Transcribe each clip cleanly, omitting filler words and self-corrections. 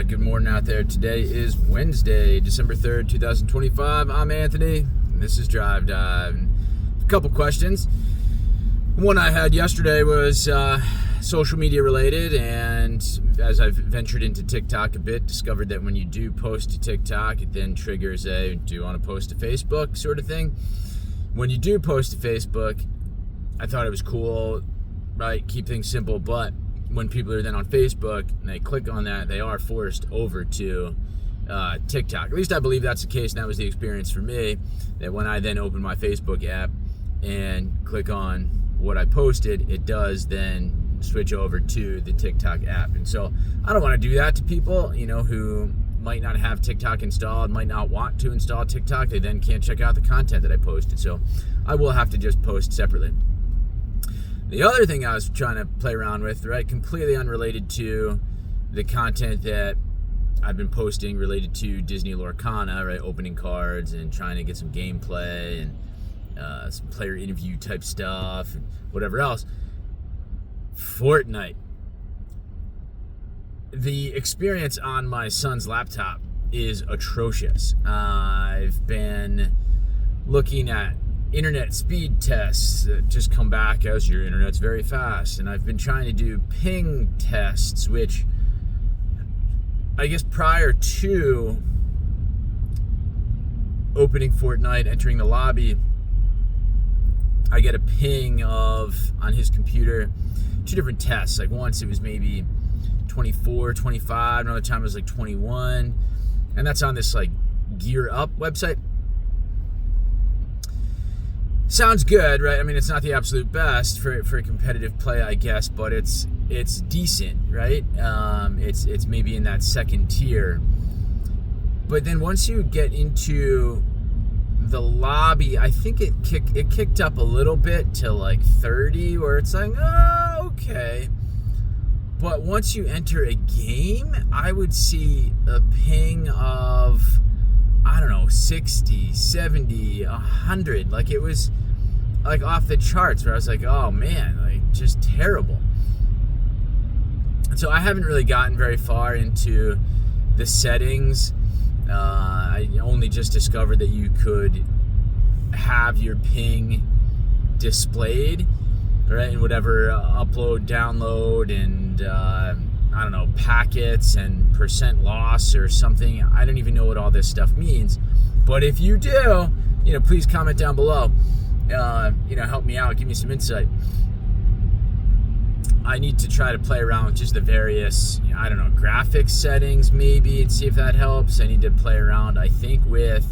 Good morning out there. Today is Wednesday, December 3rd, 2025. I'm Anthony, and this is Drive Dive. A couple questions. One I had yesterday was social media related, and as I've ventured into TikTok a bit, discovered that when you do post to TikTok, it then triggers a do you want to post to Facebook sort of thing. When you do post to Facebook, I thought it was cool, right? Keep things simple, but when people are then on Facebook and they click on that, they are forced over to TikTok. At least I believe that's the case, and that was the experience for me, that when I then open my Facebook app and click on what I posted, it does then switch over to the TikTok app. And so I don't want to do that to people, who might not have TikTok installed, might not want to install TikTok. They then can't check out the content that I posted. So I will have to just post separately. The other thing I was trying to play around with, right, completely unrelated to the content that I've been posting related to Disney Lorcana, right, opening cards and trying to get some gameplay and some player interview type stuff and whatever else. Fortnite. The experience on my son's laptop is atrocious. I've been looking at internet speed tests that just come back as your internet's very fast, and I've been trying to do ping tests, which I guess prior to opening Fortnite, entering the lobby, I get a ping of, on his computer, 2 different tests. Like once it was maybe 24, 25, another time it was like 21, and that's on this like Gear Up website. Sounds good, right? I mean, it's not the absolute best for competitive play, I guess, but it's decent, right? It's maybe in that second tier. But then once you get into the lobby, I think it kicked up a little bit to like 30, where it's like, oh, okay. But once you enter a game, I would see a ping of, I don't know, 60, 70, 100. Like it was like off the charts, where I was like, oh man, like just terrible. And so I haven't really gotten very far into the settings. I only just discovered that you could have your ping displayed, right, in whatever upload, download, and I don't know, packets and percent loss or something. I don't even know what all this stuff means. But if you do, please comment down below. Help me out, give me some insight. I need to try to play around with just the various, graphics settings maybe, and see if that helps. I need to play around, I think, with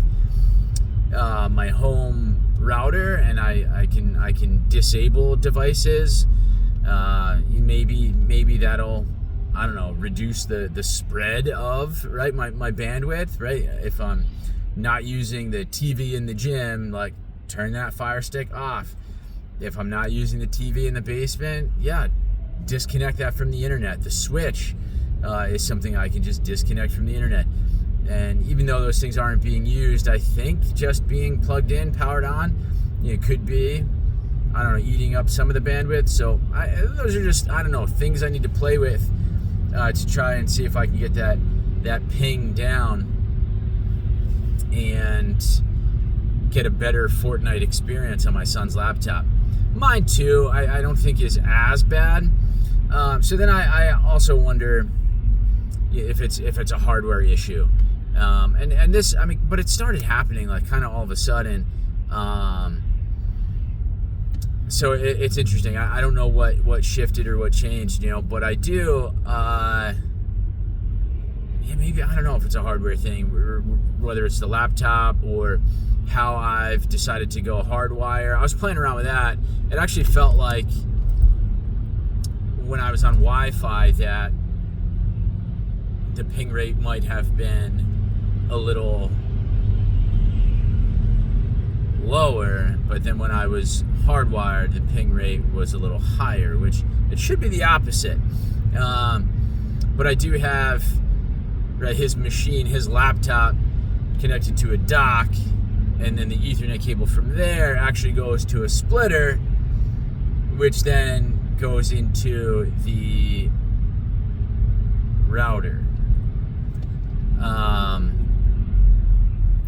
my home router, and I can disable devices. Maybe that'll, reduce the spread of, right, my bandwidth, right? If I'm not using the TV in the gym, like turn that Fire Stick off. If I'm not using the TV in the basement, disconnect that from the internet. The Switch is something I can just disconnect from the internet. And even though those things aren't being used, I think just being plugged in, powered on, it could be, eating up some of the bandwidth. So those are just, things I need to play with to try and see if I can get that ping down and get a better Fortnite experience on my son's laptop. Mine too, I don't think is as bad. So then I also wonder if it's a hardware issue. And this, but it started happening like kind of all of a sudden. So it's interesting. I don't know what shifted or what changed, but I do, maybe, I don't know if it's a hardware thing, or whether it's the laptop or how I've decided to go hardwire. I was playing around with that. It actually felt like when I was on Wi-Fi that the ping rate might have been a little lower, but then when I was hardwired, the ping rate was a little higher, which it should be the opposite. But I do have, right, his machine, his laptop connected to a dock, and then the Ethernet cable from there actually goes to a splitter, which then goes into the router.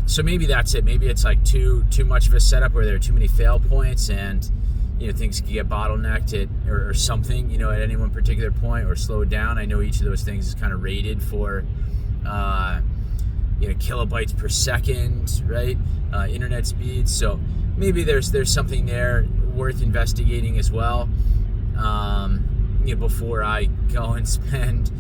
So maybe that's it. Maybe it's like too much of a setup where there are too many fail points, and things can get bottlenecked or something, at any one particular point, or slowed down. I know each of those things is kind of rated for kilobytes per second, right? Internet speeds. So maybe there's something there worth investigating as well. Before I go and spend,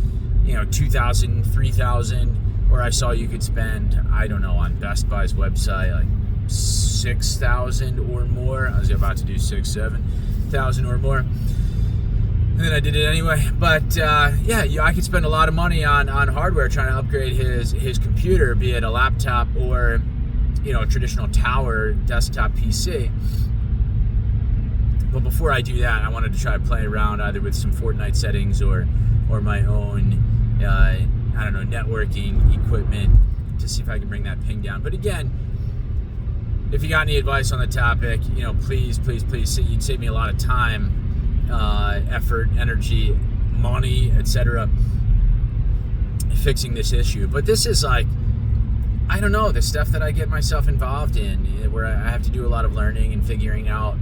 $2,000, $3,000, or I saw you could spend, I don't know, on Best Buy's website, like $6,000 or more. I was about to do $7,000 or more, and then I did it anyway. But I could spend a lot of money on hardware trying to upgrade his computer, be it a laptop or a traditional tower desktop PC. But before I do that, I wanted to try to play around either with some Fortnite settings or my own networking equipment to see if I can bring that ping down. But again, if you got any advice on the topic, please, you'd save me a lot of time, effort, energy, money, etc. fixing this issue. But this is like, I don't know, the stuff that I get myself involved in, where I have to do a lot of learning and figuring out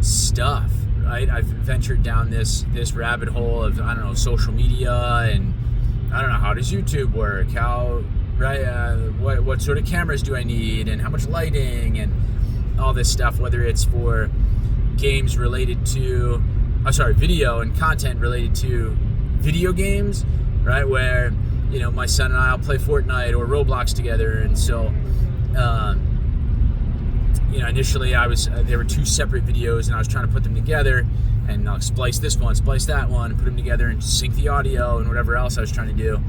stuff, right? I've ventured down this rabbit hole of, social media, and how does YouTube work? How, right? What sort of cameras do I need, and how much lighting, and all this stuff, whether it's for games related to, video and content related to video games, right? Where, my son and I will play Fortnite or Roblox together. And so, initially there were two separate videos, and I was trying to put them together, and I'll splice this one, splice that one, put them together and sync the audio and whatever else I was trying to do,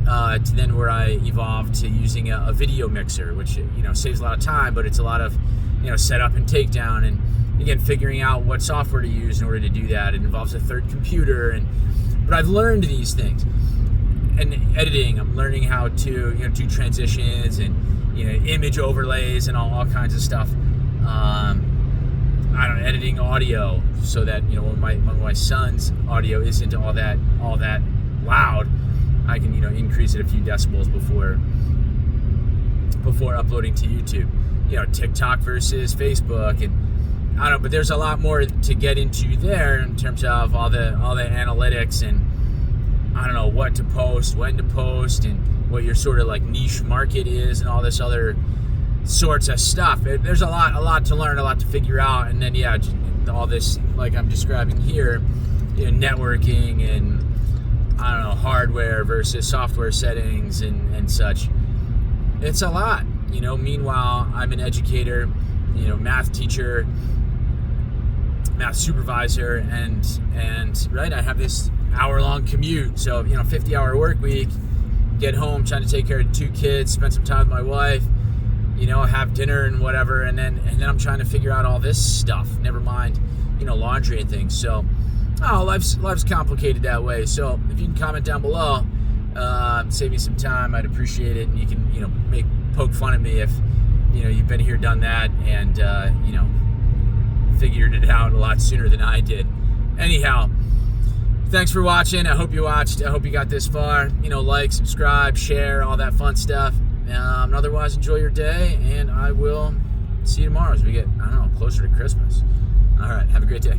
to then where I evolved to using a video mixer, which, saves a lot of time, but it's a lot of, setup and takedown, and again, figuring out what software to use in order to do that. It involves a third computer, but I've learned these things. And editing, I'm learning how to, do transitions and, image overlays and all kinds of stuff. Editing audio so that, when my son's audio isn't all that loud, I can, increase it a few decibels before uploading to YouTube. TikTok versus Facebook, and I don't know, but there's a lot more to get into there in terms of all the analytics, and what to post, when to post, and what your sort of like niche market is, and all this other sorts of stuff. There's a lot to learn, a lot to figure out, and then all this, like I'm describing here, networking and hardware versus software settings and such. It's a lot, Meanwhile, I'm an educator, math teacher, math supervisor, and right, I have this hour-long commute. So 50-hour work week. Get home, trying to take care of 2 kids, spend some time with my wife, have dinner and whatever, and then I'm trying to figure out all this stuff. Never mind, laundry and things. So, life's complicated that way. So if you can comment down below, save me some time, I'd appreciate it. And you can, poke fun at me if you've been here, done that, and figured it out a lot sooner than I did. Anyhow, thanks for watching. I hope you watched. I hope you got this far. Like, subscribe, share, all that fun stuff. Otherwise, enjoy your day, and I will see you tomorrow as we get, closer to Christmas. All right, have a great day.